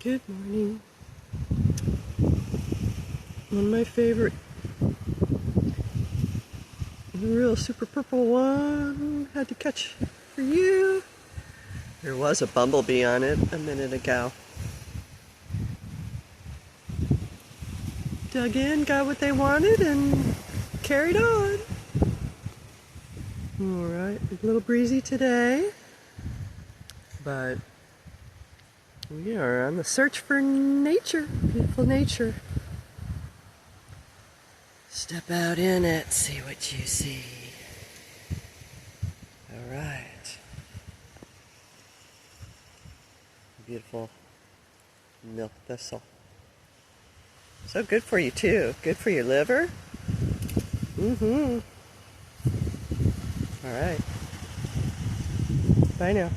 Good morning. One of my favorite, the real super purple one, had to catch for you. There was a bumblebee on it a minute ago. Dug in, got what they wanted, and carried on. Alright, a little breezy today, but we are on the search for nature, beautiful nature. Step out in it, see what you see. Alright. Beautiful milk thistle. So good for you too. Good for your liver. Alright. Bye now.